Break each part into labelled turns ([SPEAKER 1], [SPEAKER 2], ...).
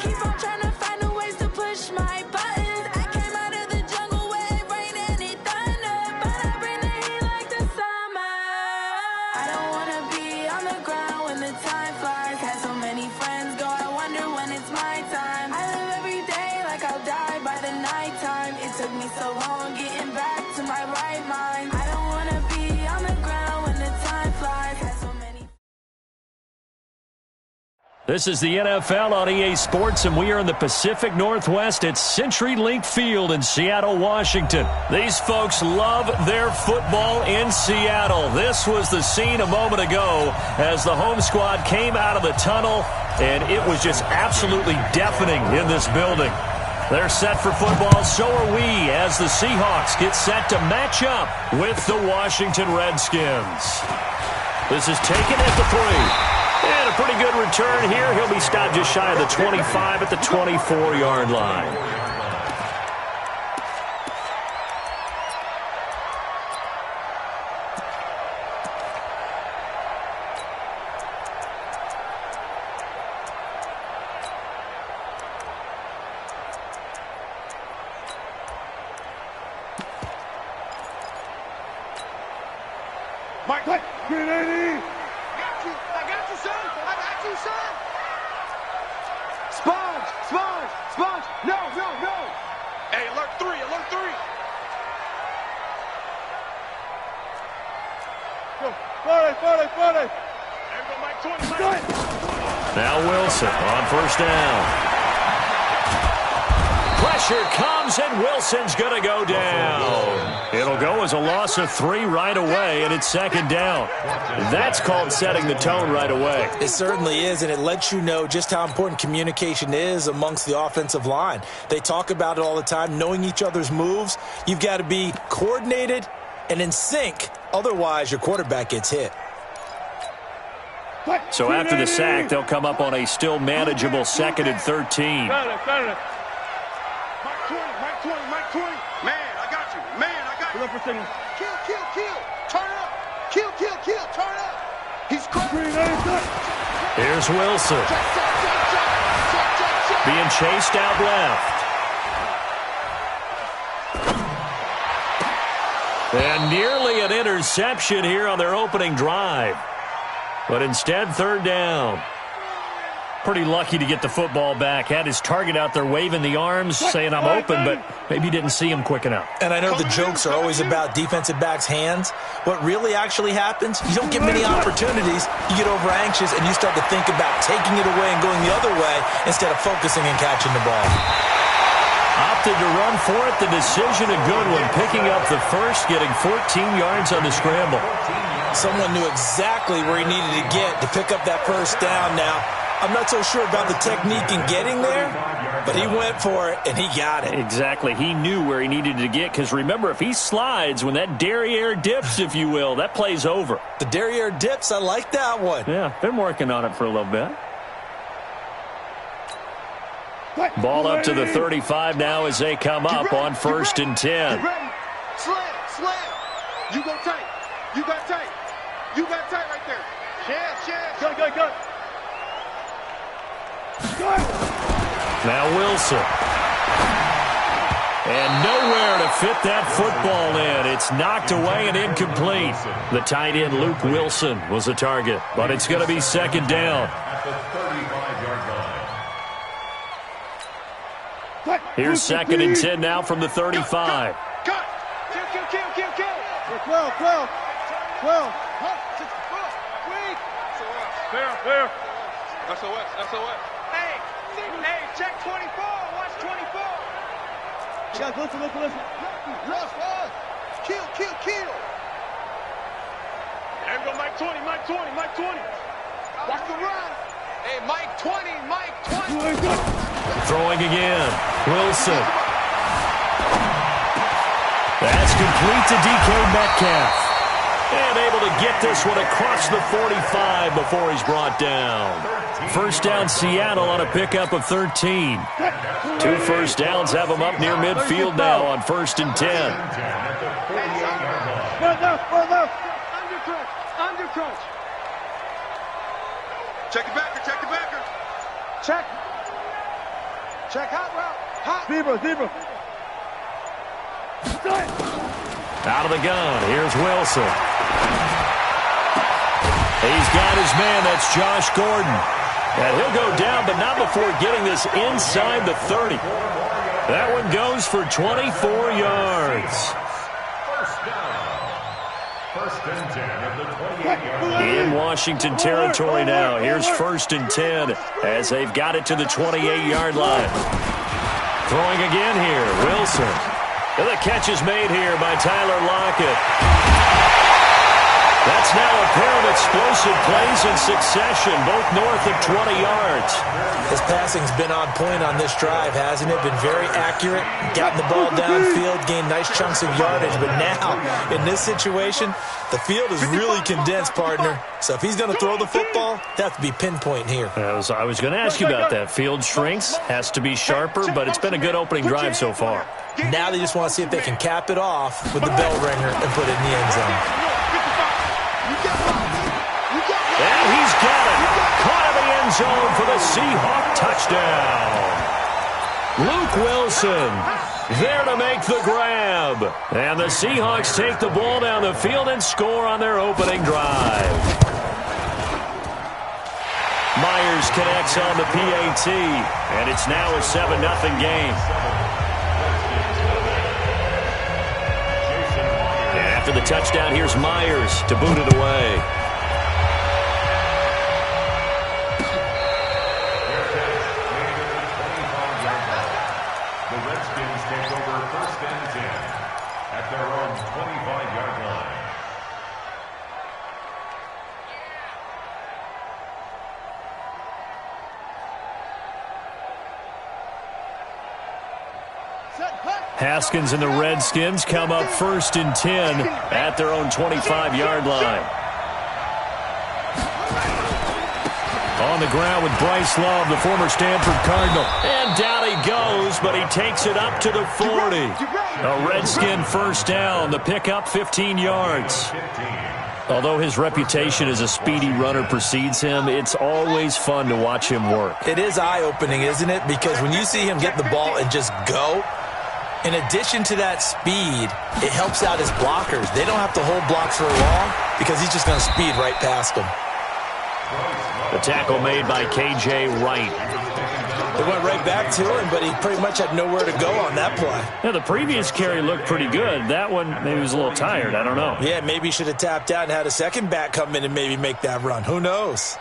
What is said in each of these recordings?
[SPEAKER 1] Keep on trying to find new ways to push my buttons. I came out of the jungle where it rained and it thundered, but I bring the heat like the summer. I don't wanna be on the ground when the time flies. Had so many friends go, I wonder when it's my time. I live every day like I'll die by the nighttime. It took me so long getting back to my right mind. I don't wanna be on the ground when the time flies. Had so many.
[SPEAKER 2] This is the NFL on EA Sports, and we are in the Pacific Northwest at CenturyLink Field in Seattle, Washington. These folks love their football in Seattle. This was the scene a moment ago as the home squad came out of the tunnel, and it was just absolutely deafening in this building. They're set for football, so are we, as the Seahawks get set to match up with the Washington Redskins. This is taken at the 3. And a pretty good return here. He'll be stopped just shy of the 25 at the 24-yard line.
[SPEAKER 3] Mike, 380. I got you, son. I got you, son. Sponge. No. Hey, alert 3. Go. 40. There go Mike 20.
[SPEAKER 2] Now Wilson on first down. Pressure comes, and Wilson's going to go down. It'll go as a loss of 3 right away, and it's second down. That's called setting the tone right away.
[SPEAKER 4] It certainly is, and it lets you know just how important communication is amongst the offensive line. They talk about it all the time, knowing each other's moves. You've got to be coordinated and in sync. Otherwise, your quarterback gets hit.
[SPEAKER 2] So after the sack, they'll come up on a still manageable 2nd and 13.
[SPEAKER 3] Mike 20. Man, I got you. Kill. Turn up. Kill. Turn up. He's crazy.
[SPEAKER 2] Here's Wilson. Being chased out left. And nearly an interception here on their opening drive. But instead, 3rd down. Pretty lucky to get the football back. Had his target out there waving the arms, saying I'm open, but maybe didn't see him quick enough.
[SPEAKER 4] And I know the jokes are always about defensive backs' hands. What really actually happens, you don't get many opportunities. You get over anxious, and you start to think about taking it away and going the other way instead of focusing and catching the ball.
[SPEAKER 2] Opted to run for it. The decision a good one. Picking up the first, getting 14 yards on the scramble.
[SPEAKER 4] Someone knew exactly where he needed to get to pick up that first down now. I'm not so sure about the technique in getting there, but he went for it, and he got it.
[SPEAKER 2] Exactly. He knew where he needed to get, because remember, if he slides, when that derriere dips, if you will, that play's over.
[SPEAKER 4] The derriere dips, I like that one.
[SPEAKER 2] Yeah, been working on it for a little bit. Ball up to the 35 now as they come up on 1st and 10.
[SPEAKER 3] Slam. You go tight. You got tight right there. Go.
[SPEAKER 2] Now Wilson. And nowhere to fit that football in. It's knocked away and incomplete. The tight end, Luke Wilson, was the target. But it's going to be 2nd down. Here's 2nd and 10 now from the 35.
[SPEAKER 3] Cut. Kill. 12. Fair. SOS. Hey, check 24. Watch 24. Guys, listen. Kill. There we go, Mike 20. Watch the run. Hey, Mike 20.
[SPEAKER 2] Throwing again. Wilson. That's complete to DK Metcalf. And able to get this one across the 45 before he's brought down. First down, Seattle on a pickup of 13. 2 first downs have them up near midfield now on 1st and 10.
[SPEAKER 3] Undercrunch. Check the backer. Check. Check hot route. Hot. Deeper.
[SPEAKER 2] Out of the gun, here's Wilson. He's got his man, that's Josh Gordon. And he'll go down, but not before getting this inside the 30. That one goes for 24 yards.
[SPEAKER 5] First and 10 of the 28-yard
[SPEAKER 2] In Washington territory now. Here's 1st and 10 as they've got it to the 28-yard line. Throwing again here, Wilson. And the catch is made here by Tyler Lockett. That's now a pair of explosive plays in succession, both north of 20 yards.
[SPEAKER 4] His passing's been on point on this drive, hasn't it? Been very accurate, gotten the ball downfield, gained nice chunks of yardage. But now, in this situation, the field is really condensed, partner. So if he's going to throw the football, that has to be pinpoint here.
[SPEAKER 2] I was going to ask you about that. Field shrinks, has to be sharper, but it's been a good opening drive so far.
[SPEAKER 4] Now they just want to see if they can cap it off with the bell ringer and put it in the end zone.
[SPEAKER 2] And he's got it. Caught in the end zone for the Seahawk touchdown. Luke Wilson there to make the grab. And the Seahawks take the ball down the field and score on their opening drive. Myers connects on the PAT, and it's now a 7-0 game. And after the touchdown, here's Myers to boot it away. Haskins and the Redskins come up 1st and 10 at their own 25-yard line. On the ground with Bryce Love, the former Stanford Cardinal. And down he goes, but he takes it up to the 40. A Redskin first down. The pickup 15 yards. Although his reputation as a speedy runner precedes him, it's always fun to watch him work.
[SPEAKER 4] It is eye-opening, isn't it? Because when you see him get the ball and just go, in addition to that speed, it helps out his blockers. They don't have to hold blocks for long because he's just going to speed right past them.
[SPEAKER 2] The tackle made by K.J. Wright.
[SPEAKER 4] They went right back to him, but he pretty much had nowhere to go on that play.
[SPEAKER 2] Yeah, the previous carry looked pretty good. That one, maybe he was a little tired. I don't know.
[SPEAKER 4] Yeah, maybe he should have tapped out and had a second back come in and maybe make that run. Who knows?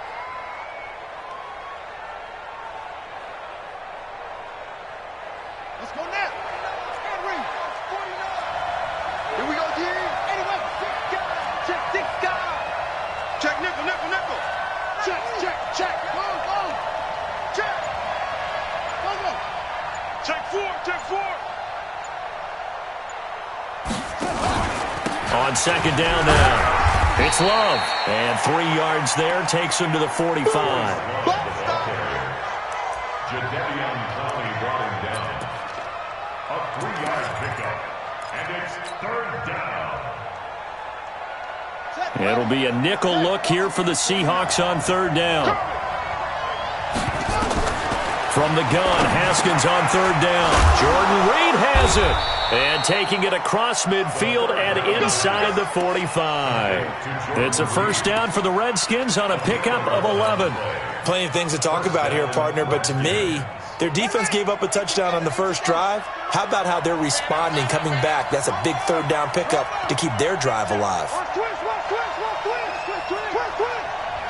[SPEAKER 3] Let's go now. Here we go, D. Anyway, check. Check, nickel. Check. Go. Check. Go. Check four.
[SPEAKER 2] On 2nd down now, it's Love. And 3 yards there takes him to the 45.
[SPEAKER 5] Jadeveon Clowney brought him down. A 3-yard pickup. And it's 3rd down.
[SPEAKER 2] It'll be a nickel look here for the Seahawks on 3rd down. From the gun, Haskins on 3rd down. Jordan Reed has it. And taking it across midfield and inside the 45. It's a first down for the Redskins on a pickup of 11.
[SPEAKER 4] Plenty of things to talk about here, partner, but to me, their defense gave up a touchdown on the first drive. How about how they're responding, coming back? That's a big 3rd down pickup to keep their drive alive.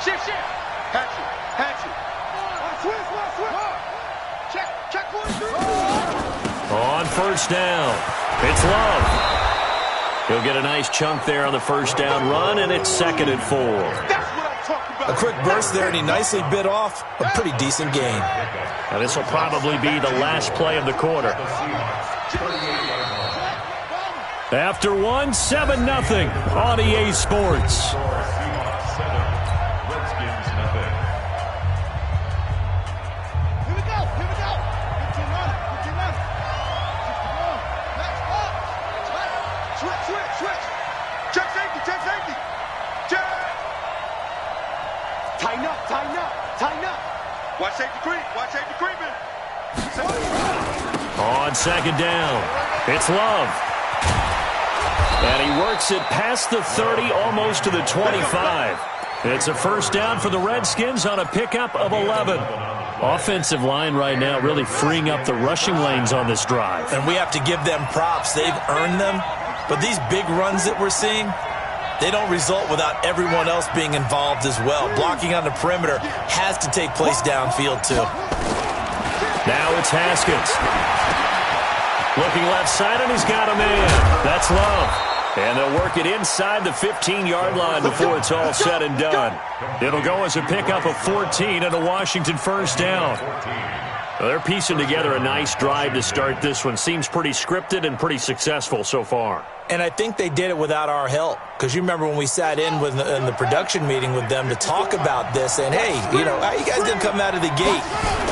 [SPEAKER 3] Shift. Hatchet. Check 43.
[SPEAKER 2] On 1st down, it's Love. He'll get a nice chunk there on the first down run, and it's 2nd and 4.
[SPEAKER 3] That's what I'm talking about.
[SPEAKER 4] A quick burst there, and he nicely bit off a pretty decent gain.
[SPEAKER 2] Now this will probably be the last play of the quarter. After 7-0 on EA Sports.
[SPEAKER 3] Tighten up. Watch safety creep.
[SPEAKER 2] On second down, it's Love. And he works it past the 30, almost to the 25. It's a first down for the Redskins on a pickup of 11. Offensive line right now really freeing up the rushing lanes on this drive.
[SPEAKER 4] And we have to give them props. They've earned them. But these big runs that we're seeing, they don't result without everyone else being involved as well. Blocking on the perimeter has to take place downfield too.
[SPEAKER 2] Now it's Haskins. Looking left side, and he's got a man. That's Love. And they'll work it inside the 15-yard line before it's all said and done. It'll go as a pickup of 14 and a Washington first down. Well, they're piecing together a nice drive to start this one. Seems pretty scripted and pretty successful so far.
[SPEAKER 4] And I think they did it without our help. Because you remember when we sat in the production meeting with them to talk about this, and hey, you know, how you guys going to come out of the gate?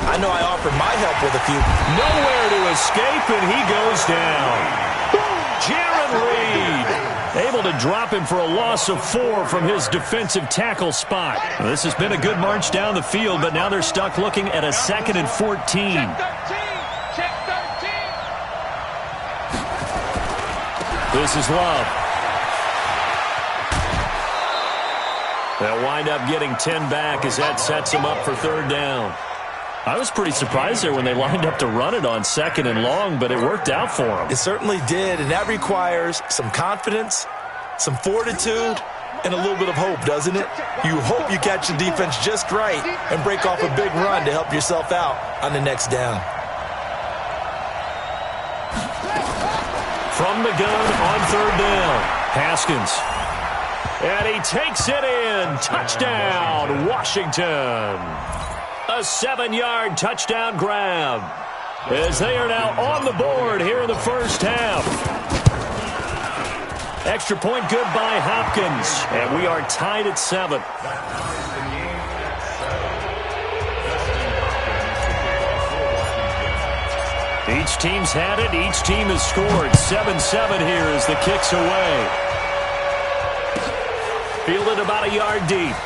[SPEAKER 4] I know I offered my help with a few.
[SPEAKER 2] Nowhere to escape, and he goes down. Jaron Reed able to drop him for a loss of 4 from his defensive tackle spot. Well, this has been a good march down the field, but now they're stuck looking at a 2nd and 14.
[SPEAKER 3] Check 13.
[SPEAKER 2] This is Love. They'll wind up getting 10 back as that sets them up for third down. I was pretty surprised there when they lined up to run it on 2nd and long, but it worked out for them.
[SPEAKER 4] It certainly did, and that requires some confidence, some fortitude, and a little bit of hope, doesn't it? You hope you catch the defense just right and break off a big run to help yourself out on the next down.
[SPEAKER 2] From the gun on third down, Haskins. And he takes it in. Touchdown, Washington. A 7-yard touchdown grab as they are now on the board here in the first half. Extra point good by Hopkins, and we are tied at 7. Each team's had it. Each team has scored. 7-7 here as the kick's away. Fielded about a yard deep.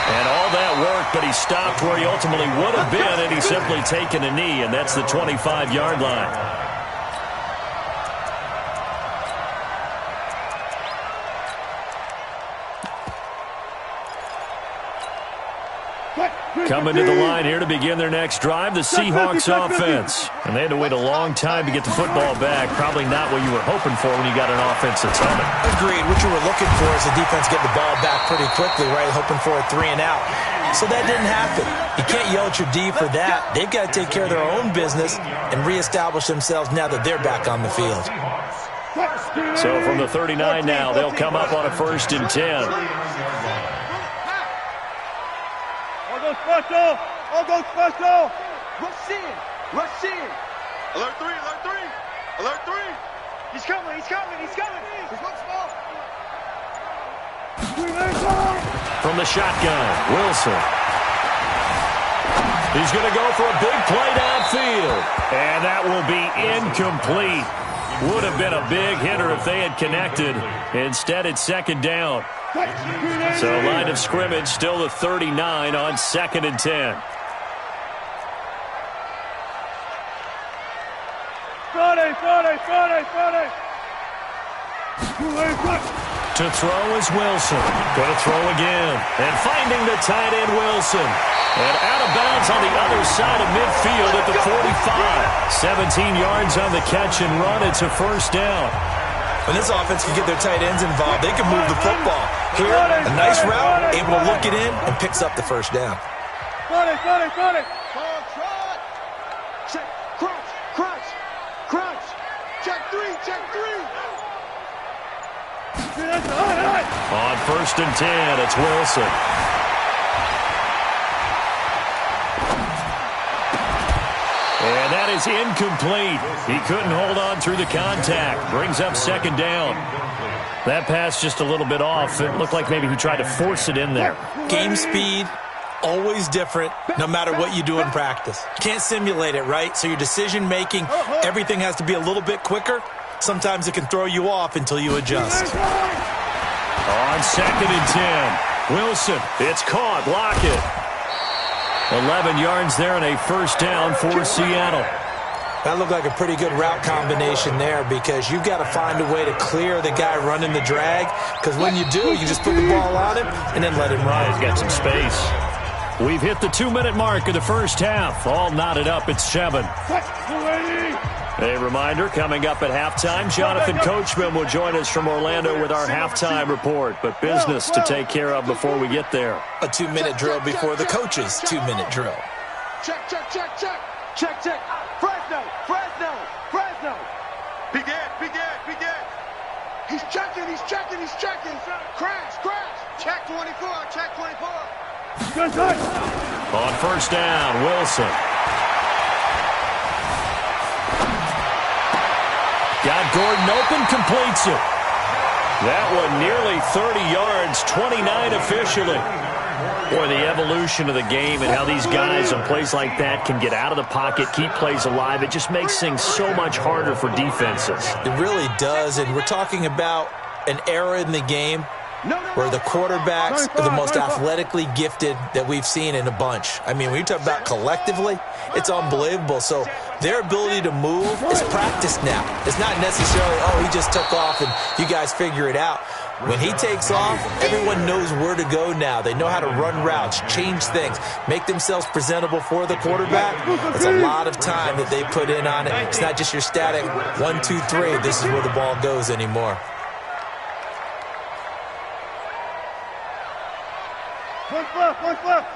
[SPEAKER 2] And all that work, but he stopped where he ultimately would have been, and he's simply taken a knee, and that's the 25-yard line. Coming to the line here to begin their next drive, the Seahawks offense. And they had to wait a long time to get the football back. Probably not what you were hoping for when you got an offense that's humming.
[SPEAKER 4] Agreed. What you were looking for is the defense getting the ball back pretty quickly, right? Hoping for a 3 and out. So that didn't happen. You can't yell at your D for that. They've got to take care of their own business and reestablish themselves now that they're back on the field.
[SPEAKER 2] So from the 39 now, they'll come up on a 1st and 10.
[SPEAKER 3] Special! All go special! Rush in! Rush in! Alert 3! Alert 3! Alert 3! He's coming! He's coming! He's coming! He's one small!
[SPEAKER 2] From the shotgun, Wilson. He's going to go for a big play downfield. And that will be incomplete. Would have been a big hitter if they had connected. Instead, it's 2nd down. So line of scrimmage still the 39 on 2nd and 10. To throw is Wilson. Going to throw again. And finding the tight end Wilson. And out of bounds on the other side of midfield at the 45. 17 yards on the catch and run. It's a first down.
[SPEAKER 4] When this offense can get their tight ends involved, they can move the football. Here, a nice route, able to look it in, and picks up the first down.
[SPEAKER 3] Got it! Check, crunch! Check 3!
[SPEAKER 2] On 1st and 10, it's Wilson. And that is incomplete. He couldn't hold on through the contact. Brings up 2nd down. That pass just a little bit off. It looked like maybe he tried to force it in there.
[SPEAKER 4] Game speed, always different, no matter what you do in practice. Can't simulate it, right? So your decision-making, everything has to be a little bit quicker. Sometimes it can throw you off until you adjust.
[SPEAKER 2] On 2nd and 10, Wilson. It's caught. Lockett. 11 yards there and a first down for Seattle.
[SPEAKER 4] That looked like a pretty good route combination there because you've got to find a way to clear the guy running the drag, because when you do, you just put the ball on him and then let him run.
[SPEAKER 2] He's got some space. We've hit the 2-minute mark of the first half. All knotted up at 7. A reminder, coming up at halftime, Jonathan Coachman will join us from Orlando with our halftime report. But business to take care of before we get there.
[SPEAKER 4] A 2-minute drill before the coach's 2-minute drill.
[SPEAKER 3] Check, check, check, check. Check, check. Fresno, Fresno, Fresno. Begin, begin, begin. He's checking, he's checking, he's checking. Crash, crash. Check 24, check 24. Good, good.
[SPEAKER 2] On first down, Wilson. Got Gordon open, completes it. That one nearly 30 yards, 29 officially. Boy, the evolution of the game and how these guys on plays like that can get out of the pocket, keep plays alive, it just makes things so much harder for defenses.
[SPEAKER 4] It really does, and we're talking about an era in the game where the quarterbacks are the most athletically gifted that we've seen in a bunch. I mean, when you talk about collectively, it's unbelievable. So their ability to move is practiced now. It's not necessarily, oh, he just took off and you guys figure it out. When he takes off, everyone knows where to go now. They know how to run routes, change things, make themselves presentable for the quarterback. It's a lot of time that they put in on it. It's not just your static 1, 2, 3. This is where the ball goes anymore.
[SPEAKER 3] One left, one left.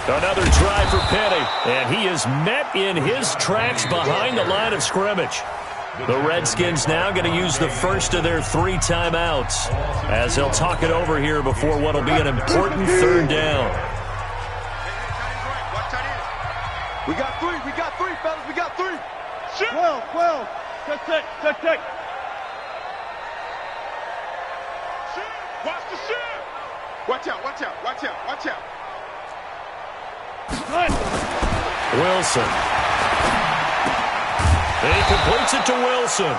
[SPEAKER 2] Another try for Penny, and he is met in his tracks behind the line of scrimmage. The Redskins now going to use the first of their 3 timeouts as they'll talk it over here before what will be an important third down.
[SPEAKER 3] We got 3, fellas, we got 3. 12, 12. Check, check, check. Watch the shit. Watch out, watch out, watch out, watch out.
[SPEAKER 2] Wilson. He completes it to Wilson.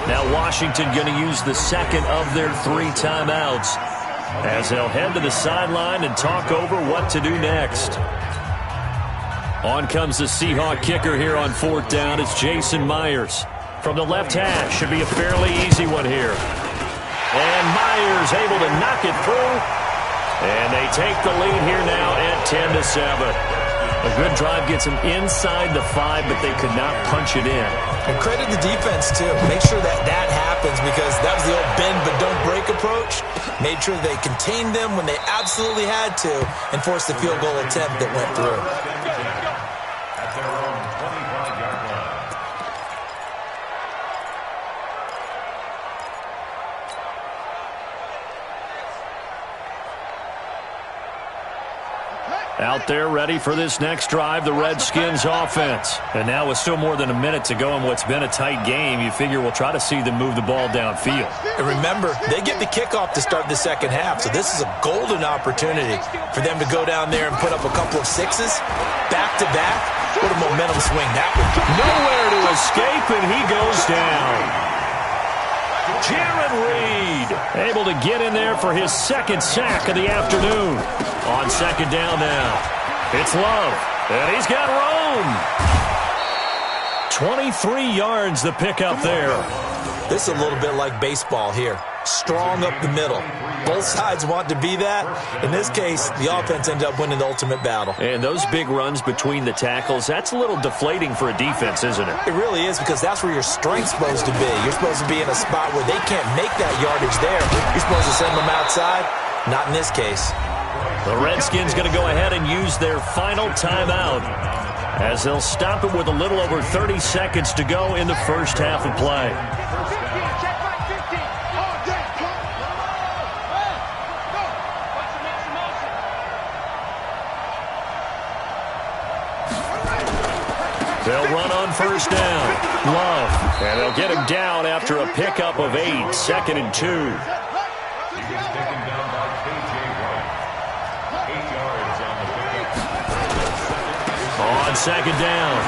[SPEAKER 2] Now Washington going to use the second of their 3 timeouts as they'll head to the sideline and talk over what to do next. On comes the Seahawk kicker here on 4th down. It's Jason Myers. From the left hash, should be a fairly easy one here. And Myers able to knock it through. And they take the lead here now at 10-7. A good drive gets them inside the 5, but they could not punch it in.
[SPEAKER 4] And credit the defense, too. Make sure that happens because that was the old bend but don't break approach. Made sure they contained them when they absolutely had to and forced the field goal attempt that went through.
[SPEAKER 5] At their own 25-yard line.
[SPEAKER 2] Out there ready for this next drive, the Redskins offense. And now with still more than a minute to go in what's been a tight game, you figure we'll try to see them move the ball downfield.
[SPEAKER 4] And remember, they get the kickoff to start the second half, so this is a golden opportunity for them to go down there and put up a couple of 6s back-to-back. What a momentum swing that would be.
[SPEAKER 2] Nowhere to escape, and he goes down. Jaron Reed able to get in there for his 2nd sack of the afternoon. On 2nd down now, it's Love, and he's got room. 23 yards the pickup there.
[SPEAKER 4] This is a little bit like baseball here. Strong up the middle. Both sides want to be that. In this case, the offense ended up winning the ultimate battle.
[SPEAKER 2] And those big runs between the tackles, that's a little deflating for a defense, isn't it?
[SPEAKER 4] It really is because that's where your strength's supposed to be. You're supposed to be in a spot where they can't make that yardage there. You're supposed to send them outside. Not in this case.
[SPEAKER 2] The Redskins going to go ahead and use their final timeout as they'll stop it with a little over 30 seconds to go in the first half of play. They'll run on first down. Love. And they'll get him down after a pickup of 8. 2nd and 2.
[SPEAKER 5] He gets taken down by K.J. Wright. 8 yards on the pickup.
[SPEAKER 2] On 2nd down,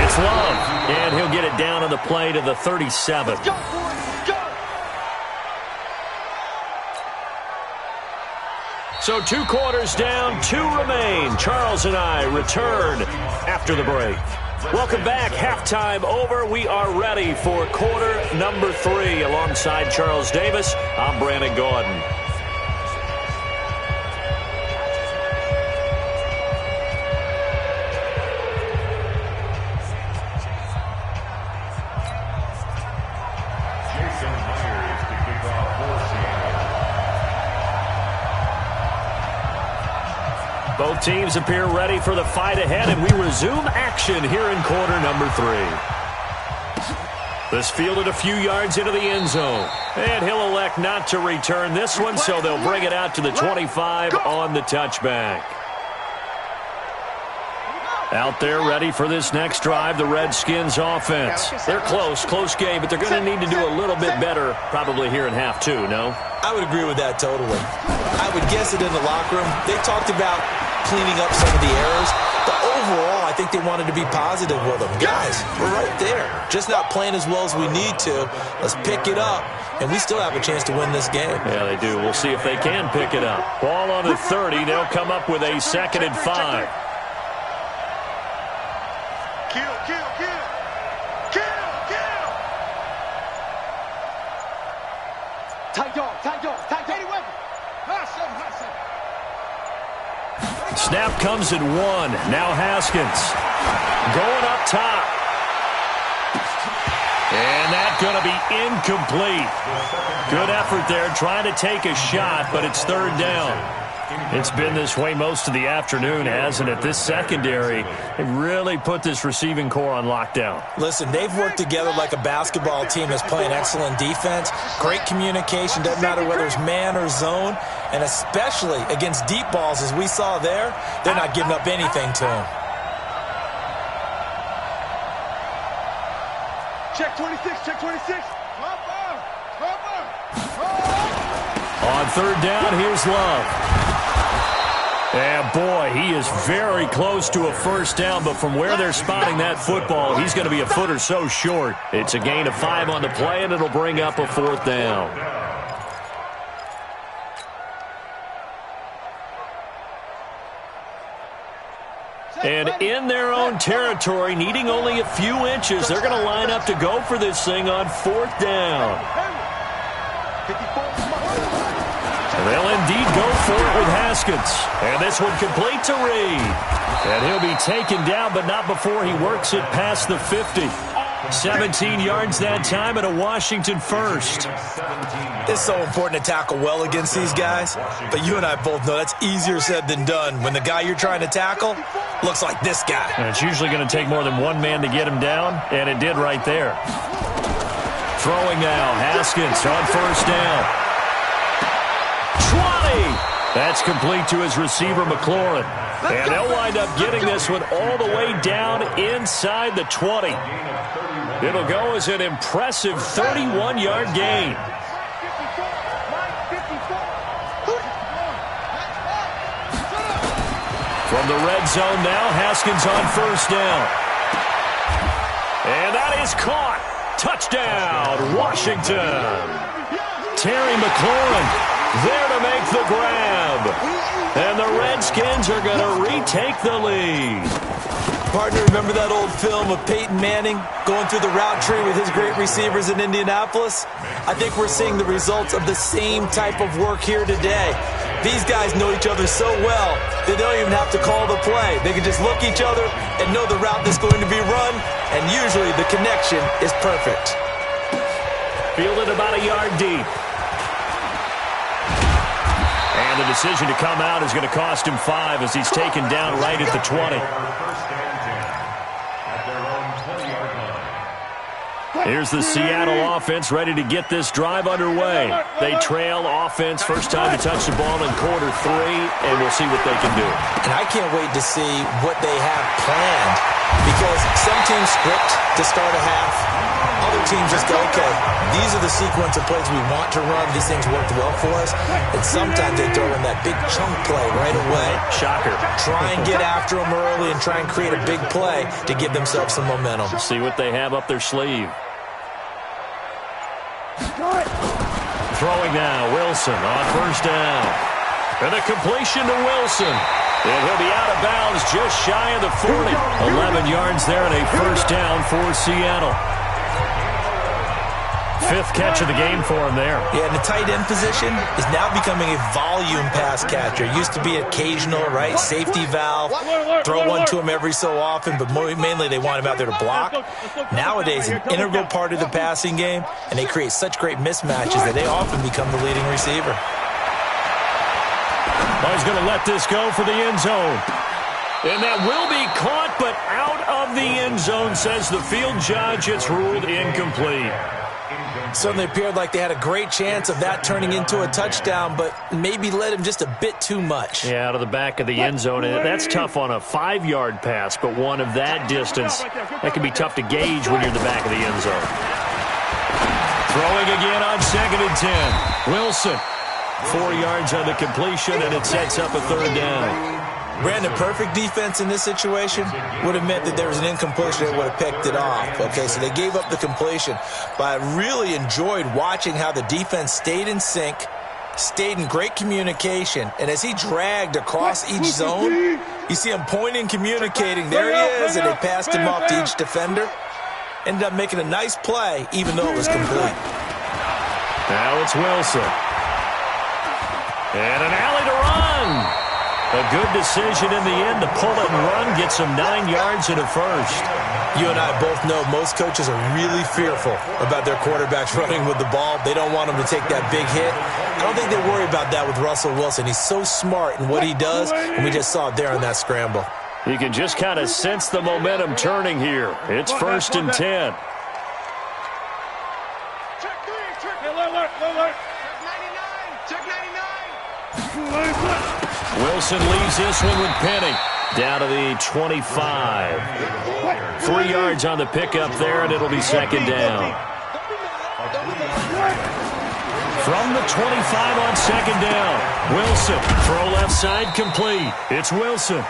[SPEAKER 2] it's Love. And he'll get it down on the play to the 37. So 2 quarters down, 2 remain. Charles and I return after the break. Welcome back. Halftime over. We are ready for quarter number 3. Alongside Charles Davis, I'm Brandon Gaudin. Both teams appear ready for the fight ahead, and we resume action here in quarter number 3. This fielded a few yards into the end zone. And he'll elect not to return this one, so they'll bring it out to the 25 on the touchback. Out there ready for this next drive, the Redskins offense. They're close game, but they're going to need to do a little bit better probably here in half 2, no?
[SPEAKER 4] I would agree with that totally. I would guess it in the locker room. They talked about cleaning up some of the errors, but overall, I think they wanted to be positive with them. Guys, we're right there. Just not playing as well as we need to. Let's pick it up, and we still have a chance to win this game.
[SPEAKER 2] Yeah, they do. We'll see if they can pick it up. Ball on the 30. They'll come up with a 2nd and 5.
[SPEAKER 3] Kill. Tight dog. Any weapon. Hot seven.
[SPEAKER 2] Snap comes at 1. Now Haskins going up top. And that's going to be incomplete. Good effort there trying to take a shot, but it's 3rd down. It's been this way most of the afternoon, hasn't it? This secondary, they really put this receiving core on lockdown.
[SPEAKER 4] Listen, they've worked together like a basketball team that's playing excellent defense. Great communication, doesn't matter whether it's man or zone. And especially against deep balls, as we saw there, they're not giving up anything to them.
[SPEAKER 3] Check 26.
[SPEAKER 2] On 3rd down, here's Love. And boy, he is very close to a 1st down, but from where they're spotting that football, he's going to be a foot or so short. It's a gain of 5 on the play, and it'll bring up a 4th down. And in their own territory, needing only a few inches, they're going to line up to go for this thing on 4th down. They'll indeed go for it with Haskins. And this one complete to Reed. And he'll be taken down, but not before he works it past the 50. 17 yards that time and a Washington 1st.
[SPEAKER 4] It's so important to tackle well against these guys, but you and I both know that's easier said than done when the guy you're trying to tackle looks like this guy.
[SPEAKER 2] And it's usually going to take more than one man to get him down, and it did right there. Throwing now, Haskins on 1st down. 20! That's complete to his receiver, McLaurin. And they'll wind up getting this one all the way down inside the 20. It'll go as an impressive 31-yard gain. From the red zone now, Haskins on 1st down. And that is caught. Touchdown, Washington. Terry McLaurin there to make the grab. And the Redskins are going to retake the lead.
[SPEAKER 4] Partner, remember that old film of Peyton Manning going through the route tree with his great receivers in Indianapolis? I think we're seeing the results of the same type of work here today. These guys know each other so well that they don't even have to call the play. They can just look each other and know the route that's going to be run, and usually the connection is perfect.
[SPEAKER 2] Fielded about a yard deep. And the decision to come out is going to cost him 5 as he's taken down right at the 20. Here's the Seattle offense ready to get this drive underway. They trail offense, first time to touch the ball in quarter 3, and we'll see what they can do.
[SPEAKER 4] And I can't wait to see what they have planned, because some teams script to start a half. Other teams just go, okay, these are the sequence of plays we want to run. These things worked well for us. And sometimes they throw in that big chunk play right away.
[SPEAKER 2] Shocker.
[SPEAKER 4] Try and get after them early and try and create a big play to give themselves some momentum.
[SPEAKER 2] See what they have up their sleeve. Throwing now, Wilson on 1st down. And a completion to Wilson. And he'll be out of bounds just shy of the 40. 11 yards there and a first down for Seattle. 5th catch of the game for him there.
[SPEAKER 4] Yeah, and the tight end position is now becoming a volume pass catcher. It used to be occasional, right? Safety valve. Throw one to him every so often, but mainly they want him out there to block. Nowadays, an integral part of the passing game, and they create such great mismatches that they often become the leading receiver.
[SPEAKER 2] Oh, he's going to let this go for the end zone. And that will be caught, but out of the end zone, says the field judge. It's ruled incomplete.
[SPEAKER 4] Certainly appeared like they had a great chance of that turning into a touchdown, but maybe led him just a bit too much.
[SPEAKER 2] Yeah, out of the back of the end zone. And that's tough on a 5-yard pass, but one of that distance, that can be tough to gauge when you're in the back of the end zone. Throwing again on 2nd and 10. Wilson, 4 yards on the completion, and it sets up a 3rd down.
[SPEAKER 4] Brandon, perfect defense in this situation would have meant that there was an incompletion that would have picked it off. Okay, so they gave up the completion. But I really enjoyed watching how the defense stayed in sync, stayed in great communication, and as he dragged across each zone, you see him pointing, communicating. There he is, and they passed him off to each defender. Ended up making a nice play, even though it was complete.
[SPEAKER 2] Now it's Wilson. And an alley to run. A good decision in the end to pull it and run, gets him 9 yards and a first.
[SPEAKER 4] You and I both know most coaches are really fearful about their quarterbacks running with the ball. They don't want them to take that big hit. I don't think they worry about that with Russell Wilson. He's so smart in what he does, and we just saw it there on that scramble.
[SPEAKER 2] You can just kind of sense the momentum turning here. It's 1st and 10.
[SPEAKER 3] Check 3, check. Alert. Check 99.
[SPEAKER 2] Wilson leaves this one with Penny. Down to the 25. 3 yards on the pickup there, and it'll be 2nd down. From the 25 on 2nd down. Wilson, throw left side, complete. It's Wilson.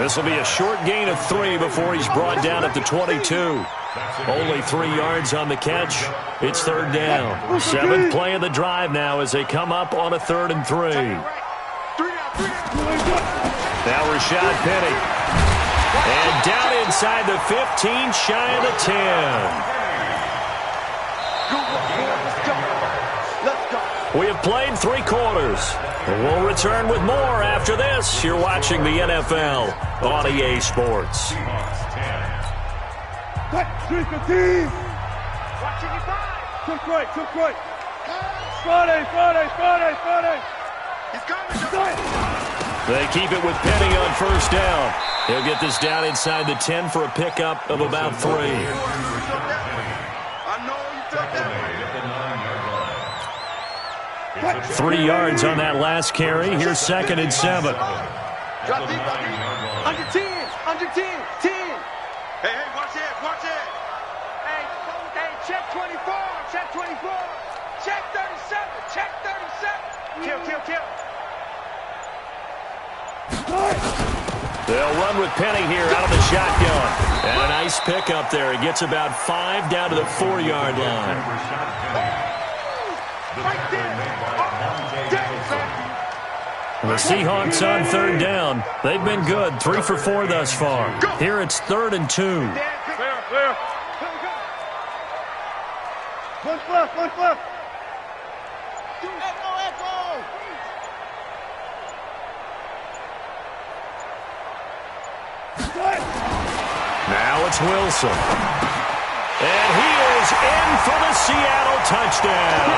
[SPEAKER 2] This will be a short gain of 3 before he's brought down at the 22. Only 3 yards on the catch. It's 3rd down. 7th play of the drive now as they come up on a 3rd and 3. Now Rashad Penny. And down inside the 15, shy of the 10. We have played 3 quarters. We'll return with more after this. You're watching the NFL on EA Sports.
[SPEAKER 3] Friday. He's coming.
[SPEAKER 2] They keep it with Penny on 1st down. He'll get this down inside the 10 for a pickup of about 3.
[SPEAKER 3] I know you took that.
[SPEAKER 2] 3 yards on that last carry. Here's 2nd and 7.
[SPEAKER 3] Drop deep. Under 10. 10. Hey, watch it. Hey, check 24. Check 37. Kill.
[SPEAKER 2] They'll run with Penny here out of the shotgun. And a nice pickup there. He gets about 5 down to the 4-yard line.
[SPEAKER 3] Right there.
[SPEAKER 2] The Seahawks on 3rd down. They've been good. 3 for 4 thus far. Here it's 3rd and 2.
[SPEAKER 3] Clear. One flip. Echo.
[SPEAKER 2] Now it's Wilson. And he is in for the Seattle touchdown.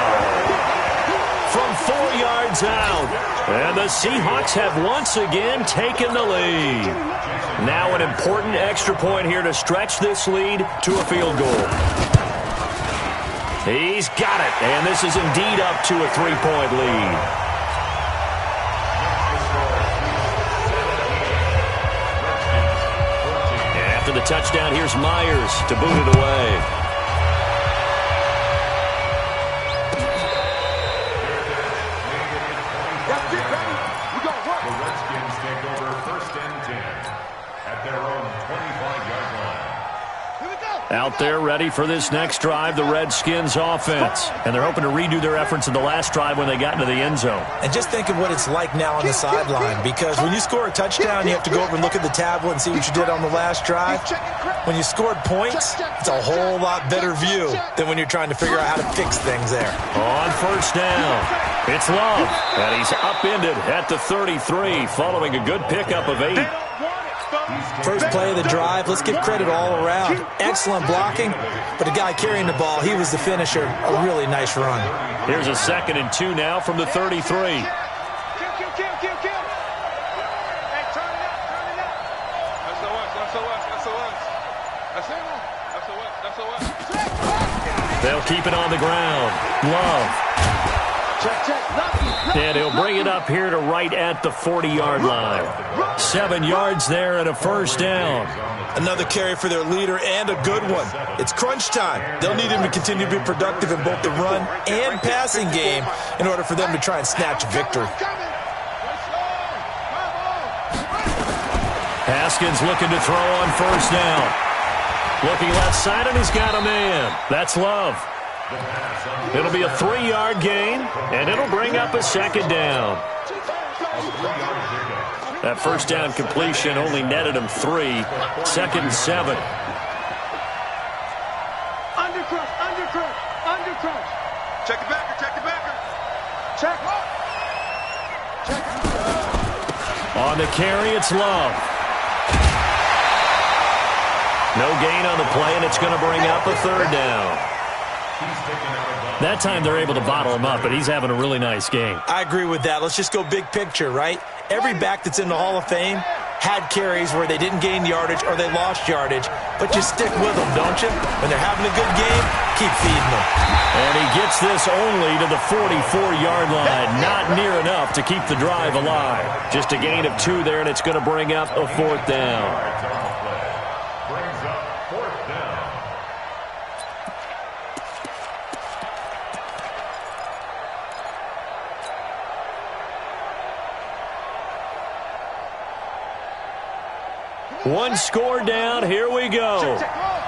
[SPEAKER 2] From 4 yards out. And the Seahawks have once again taken the lead. Now an important extra point here to stretch this lead to a field goal. He's got it. And this is indeed up to a 3-point lead. After the touchdown, here's Myers to boot it away.
[SPEAKER 5] The Redskins take over 1st and 10 at their own 25-yard line.
[SPEAKER 2] Out there ready for this next drive, the Redskins offense. And they're hoping to redo their efforts in the last drive when they got into the end zone.
[SPEAKER 4] And just think of what it's like now on the sideline, because when you score a touchdown, you have to go over and look at the tablet and see what you did on the last drive. When you scored points, it's a whole lot better view than when you're trying to figure out how to fix things there.
[SPEAKER 2] On first down, it's Love, and he's upended at the 33 following a good pickup of 8.
[SPEAKER 4] First play of the drive, let's give credit all around. Excellent blocking, but the guy carrying the ball, he was the finisher. A really nice run.
[SPEAKER 2] Here's a 2nd and 2 now from the 33. They'll keep it on the ground. Love. And he'll bring it up here to right at the 40-yard line. 7 yards there and a first down.
[SPEAKER 4] Another carry for their leader and a good one. It's crunch time. They'll need him to continue to be productive in both the run and passing game in order for them to try and snatch victory.
[SPEAKER 2] Haskins looking to throw on first down. Looking left side, and he's got a man. That's Love. It'll be a 3-yard gain, and it'll bring up a 2nd down. That first down completion only netted him 3. 2nd and 7.
[SPEAKER 3] Undercrush. Check the backer. Check.
[SPEAKER 2] On the carry, it's Love. No gain on the play, and it's going to bring up a 3rd down. That time they're able to bottle him up, but he's having a really nice game.
[SPEAKER 4] I agree with that. Let's just go big picture, right? Every back that's in the Hall of Fame had carries where they didn't gain yardage or they lost yardage, but you stick with them, don't you? When they're having a good game, keep feeding them.
[SPEAKER 2] And he gets this only to the 44-yard line. Not near enough to keep the drive alive. Just a gain of 2 there, and it's going to bring up a 4th down. One score down. Here we go.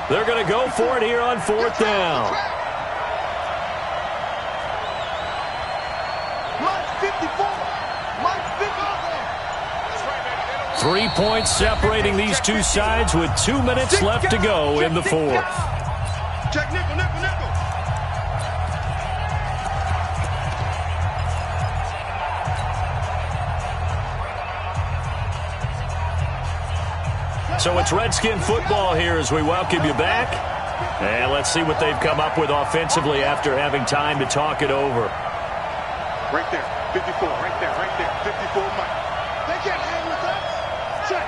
[SPEAKER 2] They're going to go for it here on 4th down. 3 points separating these two sides with 2 minutes left to go in the 4th.
[SPEAKER 3] Check nickel.
[SPEAKER 2] So it's Redskin football here as we welcome you back. And let's see what they've come up with offensively after having time to talk it over.
[SPEAKER 3] Right there, 54, right there, 54, Mike. They can't hang with us. Check.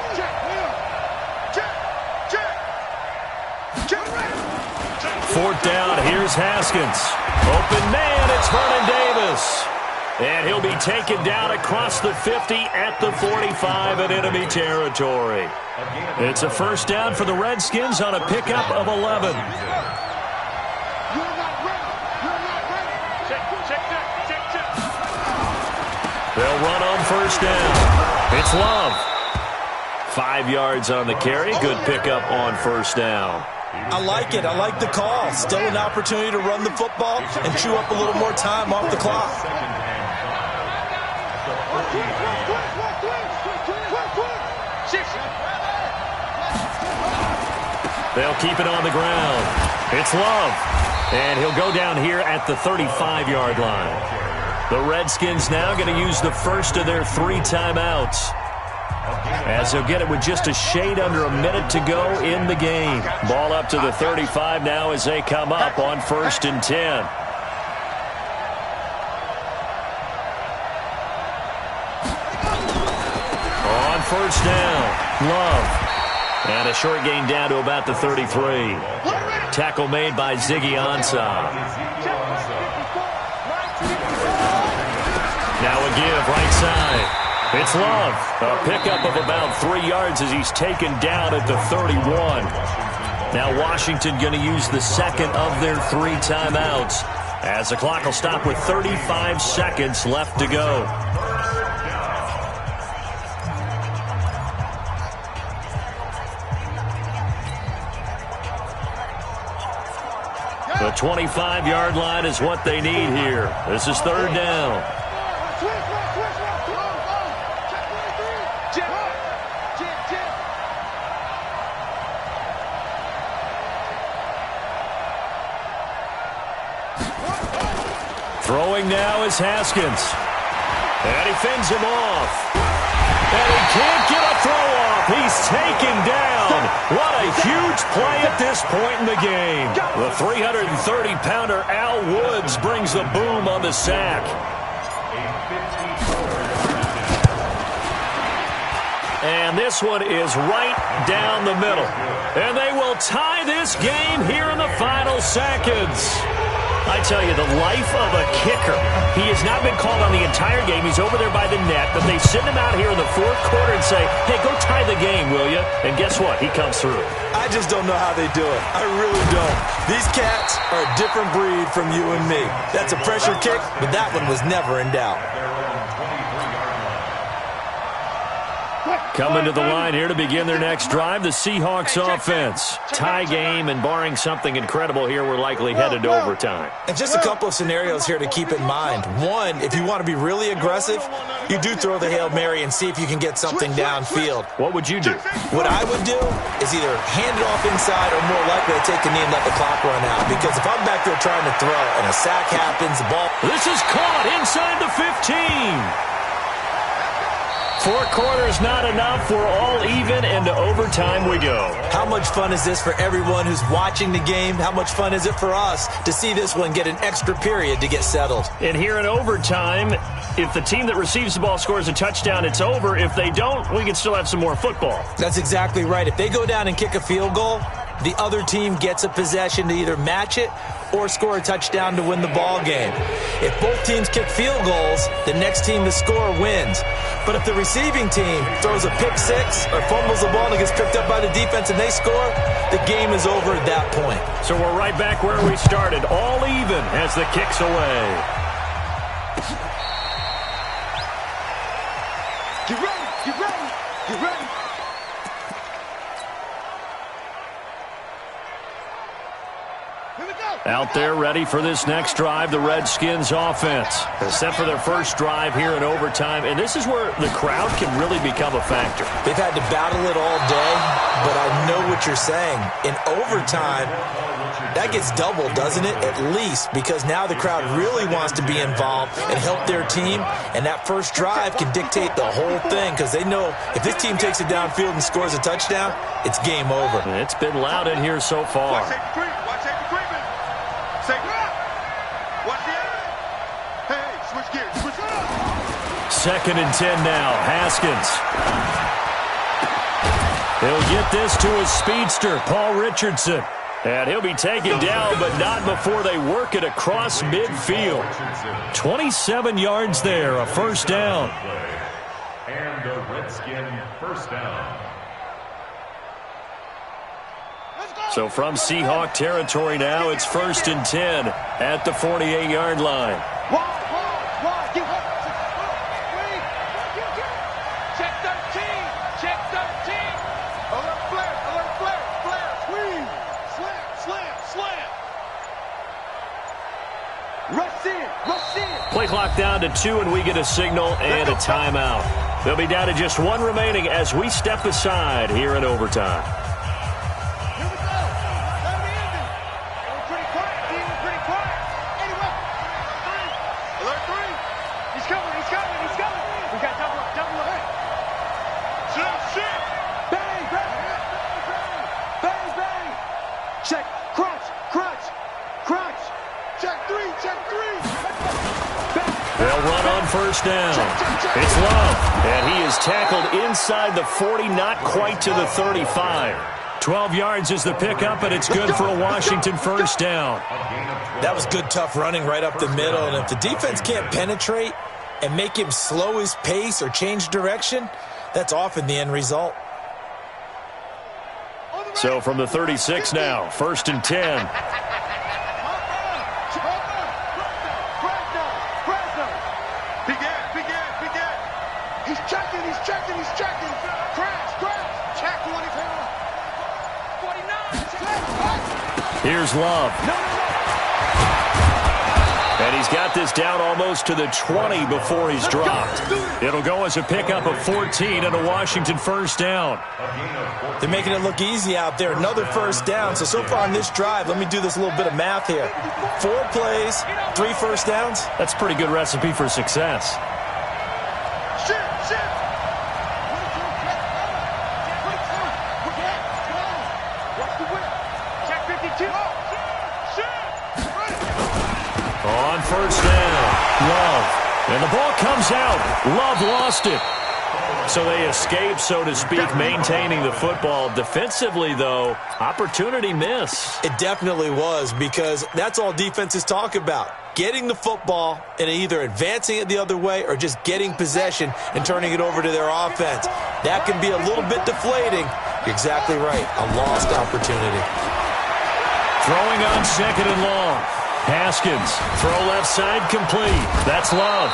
[SPEAKER 2] 4th down, here's Haskins. Open man, it's Vernon Davis. And he'll be taken down across the 50 at the 45 in enemy territory. It's a first down for the Redskins on a pickup of 11.
[SPEAKER 3] You're not ready. Check.
[SPEAKER 2] They'll run on first down. It's Love. 5 yards on the carry. Good pickup on first down.
[SPEAKER 4] I like it. I like the call. Still an opportunity to run the football and chew up a little more time off the clock.
[SPEAKER 2] They'll keep it on the ground. It's Love. And he'll go down here at the 35-yard line. The Redskins now going to use the first of their 3 timeouts, as they'll get it with just a shade under a minute to go in the game. Ball up to the 35 now as they come up on 1st and 10. On first down, Love. And a short gain down to about the 33. Tackle made by Ziggy Ansah. Now a give right side. It's Love. A pickup of about 3 yards as he's taken down at the 31. Now Washington going to use the second of their 3 timeouts, as the clock will stop with 35 seconds left to go. 25-yard line is what they need here. This is third down. Throwing now is Haskins. And he fends him off. And he can't get a throw off. He's taken down. What a huge play at this point in the game. The 330-pounder Al Woods brings the boom on the sack. And this one is right down the middle. And they will tie this game here in the final seconds. I tell you, the life of a kicker. He has not been called on the entire game. He's over there by the net, but they send him out here in the fourth quarter and say, hey, go tie the game, will you? And guess what? He comes through.
[SPEAKER 4] I just don't know how they do it. I really don't. These cats are a different breed from you and me. That's a pressure kick, but that one was never in doubt.
[SPEAKER 2] Coming to the line here to begin their next drive, the Seahawks offense. Tie game, and barring something incredible here, we're likely headed to overtime.
[SPEAKER 4] And just a couple of scenarios here to keep in mind. One, if you want to be really aggressive, you do throw the Hail Mary and see if you can get something downfield.
[SPEAKER 2] What would you do?
[SPEAKER 4] What I would do is either hand it off inside or more likely to take the knee and let the clock run out. Because if I'm back there trying to throw and a sack happens, the ball...
[SPEAKER 2] This is caught inside the 15. 4 quarters not enough. We're all even, and to overtime we go.
[SPEAKER 4] How much fun is this for everyone who's watching the game? How much fun is it for us to see this one get an extra period to get settled?
[SPEAKER 2] And here in overtime, if the team that receives the ball scores a touchdown, it's over. If they don't, we can still have some more football.
[SPEAKER 4] That's exactly right. If they go down and kick a field goal, the other team gets a possession to either match it or score a touchdown to win the ball game. If both teams kick field goals, the next team to score wins. But if the receiving team throws a pick six or fumbles the ball and it gets picked up by the defense and they score, the game is over at that point.
[SPEAKER 2] So we're right back where we started, all even as the kick's away.
[SPEAKER 3] Get ready, get ready, get ready.
[SPEAKER 2] Out there ready for this next drive, the Redskins offense. They're set for their first drive here in overtime, and this is where the crowd can really become a factor.
[SPEAKER 4] They've had to battle it all day, but I know what you're saying. In overtime, that gets doubled, doesn't it? At least, because now the crowd really wants to be involved and help their team, and that first drive can dictate the whole thing because they know if this team takes it downfield and scores a touchdown, it's game over.
[SPEAKER 2] And it's been loud in here so far.
[SPEAKER 3] Watch safety creep, watch safety creeping. Safety. Watch the end. Hey, switch gears, switch it up.
[SPEAKER 2] 2nd and 10 now, Haskins. He'll get this to his speedster, Paul Richardson. And he'll be taken down, but not before they work it across midfield. 27 yards there, a first down.
[SPEAKER 5] And the Redskin first down.
[SPEAKER 2] So from Seahawk territory now, it's 1st and 10 at the 48-yard line.
[SPEAKER 3] Check 13, check 13. Alert flare, squeeze. Slam. Rush in.
[SPEAKER 2] Play clock down to 2, and we get a signal and a timeout. They'll be down to just 1 remaining as we step aside here in overtime. They'll run on first down. It's Love, and he is tackled inside the 40, not quite to the 35. 12 yards is the pickup, and it's good for a Washington first down.
[SPEAKER 4] That was good, tough running right up the middle, and if the defense can't penetrate and make him slow his pace or change direction, that's often the end result.
[SPEAKER 2] So from the 36 now, 1st and 10.
[SPEAKER 3] He's checking. Crash. Check 24. 49.
[SPEAKER 2] Here's Love. And he's got this down almost to the 20 before he's dropped. It'll go as a pickup of 14 and a Washington first down.
[SPEAKER 4] They're making it look easy out there. Another first down. So far on this drive, let me do this little bit of math here. 4 plays, 3 first downs.
[SPEAKER 2] That's a pretty good recipe for success. On first down, Love. And the ball comes out. Love lost it. So they escape, so to speak, maintaining the football. Defensively, though, opportunity miss.
[SPEAKER 4] It definitely was, because that's all defenses talk about. Getting the football and either advancing it the other way or just getting possession and turning it over to their offense. That can be a little bit deflating. You're exactly right. A lost opportunity.
[SPEAKER 2] Throwing on second and long. Haskins, throw left side, complete. That's Love.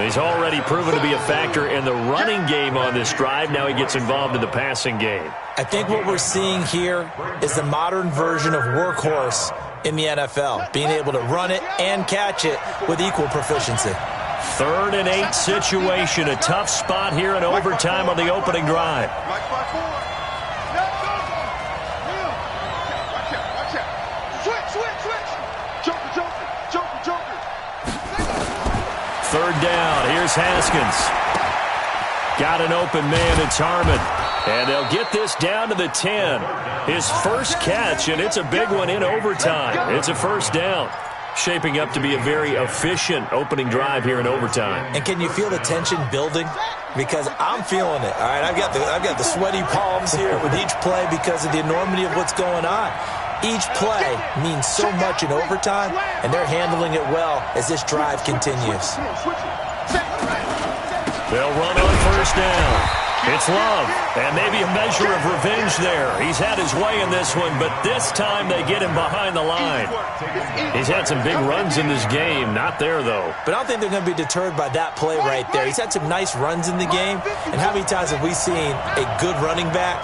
[SPEAKER 2] He's already proven to be a factor in the running game on this drive. Now he gets involved in the passing game.
[SPEAKER 4] I think what we're seeing here is the modern version of workhorse in the NFL, being able to run it and catch it with equal proficiency.
[SPEAKER 2] 3rd and 8 situation, a tough spot here in overtime on the opening drive. Third down, here's Haskins. Got an open man, it's Harmon. And they'll get this down to the 10. His first catch, and it's a big one in overtime. It's a first down. Shaping up to be a very efficient opening drive here in overtime.
[SPEAKER 4] And can you feel the tension building? Because I'm feeling it. All right, I've got the sweaty palms here with each play because of the enormity of what's going on. Each play means so much in overtime, and they're handling it well as this drive continues.
[SPEAKER 2] They'll run on first down. It's Love, and maybe a measure of revenge there. He's had his way in this one, but this time they get him behind the line. He's had some big runs in this game. Not there, though.
[SPEAKER 4] But I don't think they're going to be deterred by that play right there. He's had some nice runs in the game, and how many times have we seen a good running back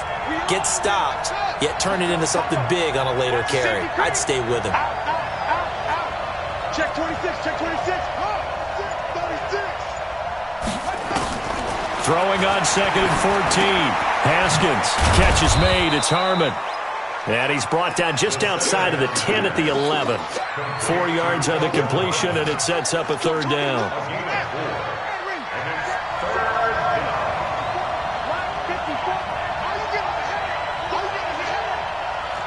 [SPEAKER 4] get stopped, yet turn it into something big on a later carry? I'd stay with him.
[SPEAKER 3] Check 26, check 26. 36.
[SPEAKER 2] Throwing on second and 14. Haskins, catch is made. It's Harmon. And he's brought down just outside of the 10 at the 11. 4 yards on the completion, and it sets up a third down.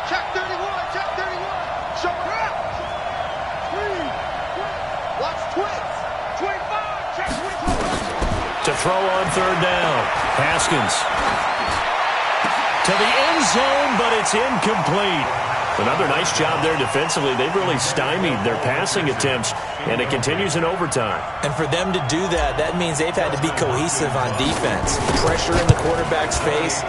[SPEAKER 3] Check 31, check 31. Show it up. Watch twins. 25, check 25.
[SPEAKER 2] To throw on third down. Haskins to the end zone, but it's incomplete. Another nice job there defensively. They've really stymied their passing attempts, and it continues in overtime.
[SPEAKER 4] And for them to do that, that means they've had to be cohesive on defense. Pressure in the quarterback's face,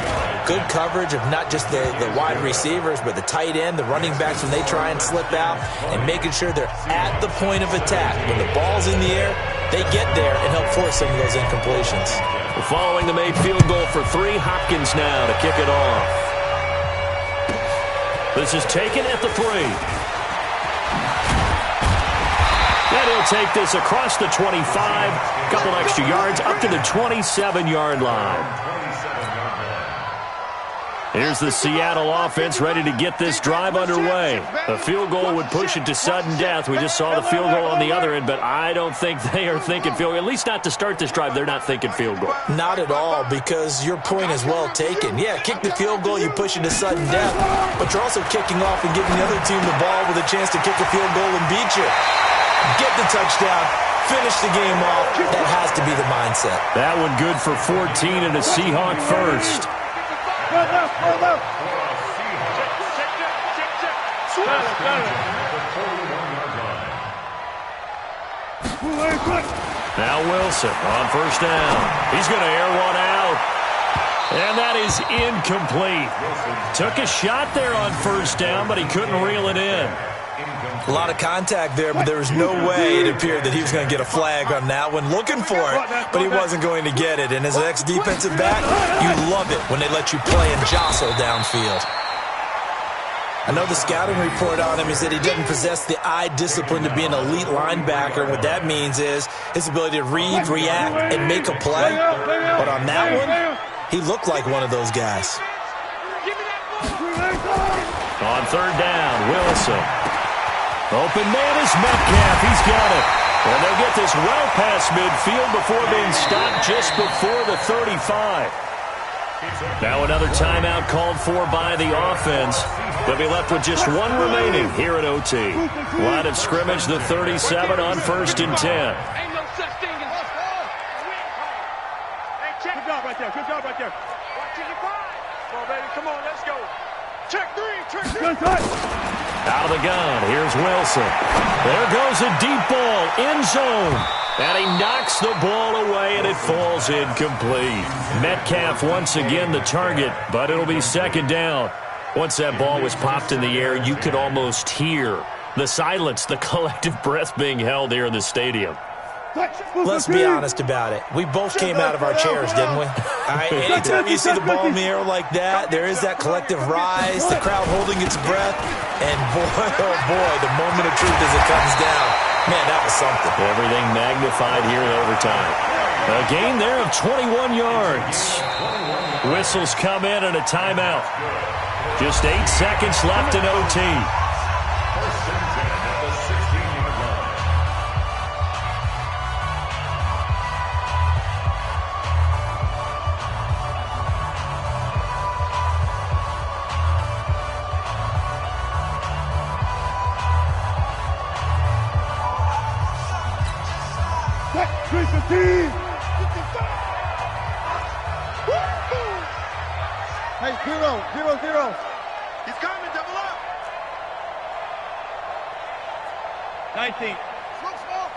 [SPEAKER 4] good coverage of not just the wide receivers, but the tight end, the running backs when they try and slip out, and making sure they're at the point of attack. When the ball's in the air, they get there and help force some of those incompletions.
[SPEAKER 2] Following the made field goal for 3, Hopkins now to kick it off. This is taken at the 3. And he'll take this across the 25. Couple extra yards up to the 27-yard line. Here's the Seattle offense ready to get this drive underway. A field goal would push it to sudden death. We just saw the field goal on the other end, but I don't think they are thinking field goal. At least not to start this drive. They're not thinking field goal.
[SPEAKER 4] Not at all, because your point is well taken. Yeah, kick the field goal, you push it to sudden death, but you're also kicking off and giving the other team the ball with a chance to kick a field goal and beat you. Get the touchdown, finish the game off. That has to be the mindset.
[SPEAKER 2] That one good for 14 and a Seahawk first. Now Wilson on first down. He's going to air one out. And that is incomplete. Took a shot there on first down, but he couldn't reel it in.
[SPEAKER 4] A lot of contact there, but there was no way it appeared that he was going to get a flag on that one. Looking for it, but he wasn't going to get it. And as an ex-defensive back, you love it when they let you play and jostle downfield. I know the scouting report on him is that he doesn't possess the eye discipline to be an elite linebacker. And what that means is his ability to read, react, and make a play. But on that one, he looked like one of those guys.
[SPEAKER 2] On third down, Wilson. Open man is Metcalf. He's got it. And they'll get this well past midfield before being stopped just before the 35. Now another timeout called for by the offense. They'll be left with just one remaining here at OT. Line of scrimmage, the 37 on 1st and 10.
[SPEAKER 3] Ain't no such thing as good job right there. Good job right there. Watch your pride. Come on, baby. Come on, let's go. Check three. Check three.
[SPEAKER 2] Out of the gun, here's Wilson. There goes a deep ball, end zone. And he knocks the ball away, and it falls incomplete. Metcalf once again the target, but it'll be 2nd down. Once that ball was popped in the air, you could almost hear the silence, the collective breath being held here in the stadium.
[SPEAKER 4] Let's be honest about it. We both came out of our chairs, didn't we? All right, anytime you see the ball in the air like that, there is that collective rise, the crowd holding its breath, and boy, oh boy, the moment of truth as it comes down. Man, that was something.
[SPEAKER 2] Everything magnified here in overtime. A gain there of 21 yards. Whistles come in and a timeout. Just 8 seconds left in OT.
[SPEAKER 3] Hey, 0-0. He's coming, double up. 19. Smoke.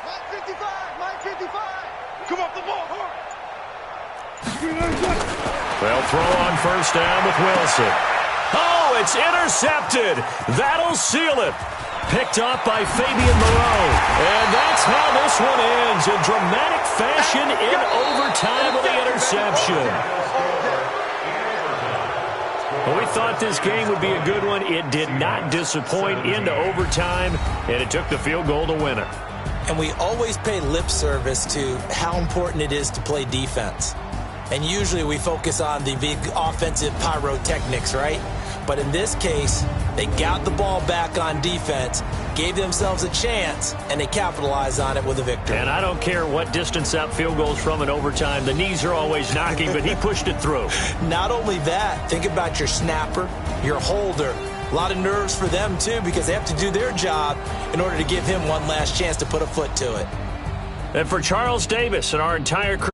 [SPEAKER 3] 955. Come off the ball, hard.
[SPEAKER 2] They'll throw on 1st down with Wilson. Oh, it's intercepted. That'll seal it. Picked off by Fabian Moreau. And that's how this one ends in dramatic fashion in overtime with the interception. Well, we thought this game would be a good one. It did not disappoint into overtime, and it took the field goal to win it.
[SPEAKER 4] And we always pay lip service to how important it is to play defense. And usually we focus on the big offensive pyrotechnics, right? But in this case, they got the ball back on defense, gave themselves a chance, and they capitalized on it with a victory.
[SPEAKER 2] And I don't care what distance that field goes from in overtime. The knees are always knocking, but he pushed it through.
[SPEAKER 4] Not only that, think about your snapper, your holder. A lot of nerves for them, too, because they have to do their job in order to give him one last chance to put a foot to it.
[SPEAKER 2] And for Charles Davis and our entire crew,